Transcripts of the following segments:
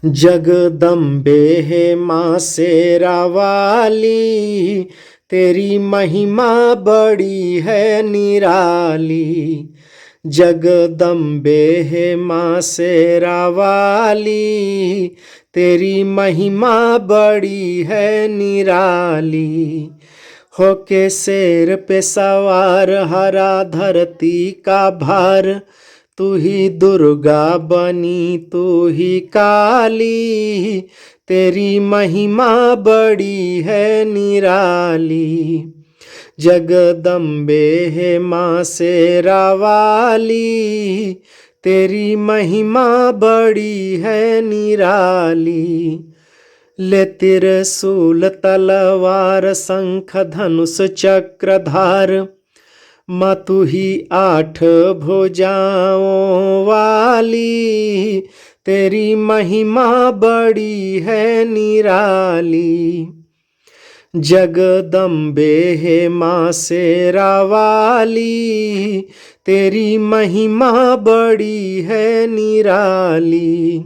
जगदम्बे है माँ शेरा वाली, तेरी महिमा बड़ी है निराली। जगदम्बे है माँ शेरा वाली, तेरी महिमा बड़ी है निराली। होके शेर पे सवार हरा धरती का भार, तू ही दुर्गा बनी तू ही काली, तेरी महिमा बड़ी है निराली। जगदम्बे है माँ शेरा वाली, तेरी महिमा बड़ी है निराली। ले त्रिशूल तलवार शंख धनुष चक्रधार, माँ तू ही 8 भुजाओं वाली, तेरी महिमा बड़ी है निराली। जगदम्बे है माँ शेरा वाली, तेरी महिमा बड़ी है निराली।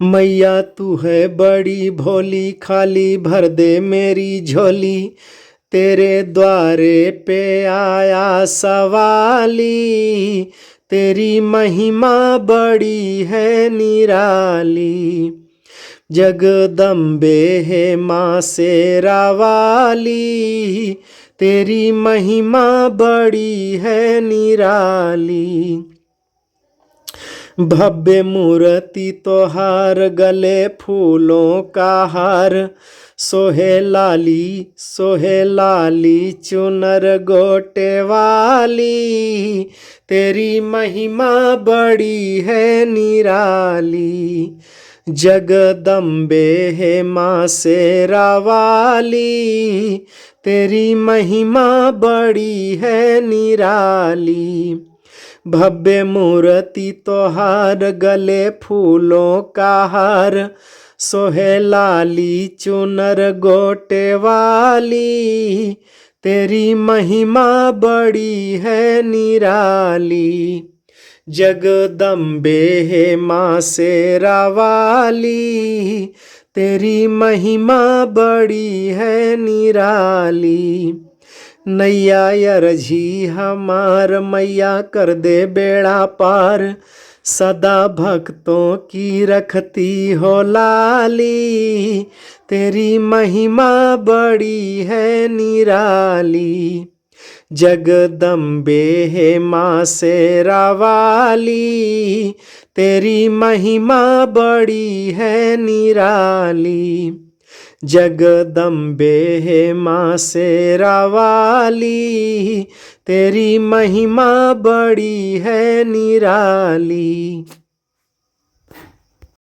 मैया तू है बड़ी भोली, खाली भर दे मेरी झोली, तेरे द्वारे पे आया सवाली, तेरी महिमा बड़ी है निराली। जगदम्बे है माँ शेरा वाली, तेरी महिमा बड़ी है निराली। भव्य मूर्ति तोहार गले फूलों का हार, सोहे लाली चुनर गोटे वाली, तेरी महिमा बड़ी है निराली। जगदम्बे है माँ शेरा वाली, तेरी महिमा बड़ी है निराली। भव्य मूर्ति तोहार गले फूलों का हार, सोहे लाली चुनर गोटे वाली, तेरी महिमा बड़ी है निराली। जगदम्बे है माँ शेरा वाली, तेरी महिमा बड़ी है निराली। नैया यरझी हमार मैया कर दे बेड़ा पार, सदा भक्तों की रखती हो लाली, तेरी महिमा बड़ी है निराली। जगदम्बे है माँ शेरा वाली, तेरी महिमा बड़ी है निराली। जगदम्बे है माँ शेरा वाली, तेरी महिमा बड़ी है निराली।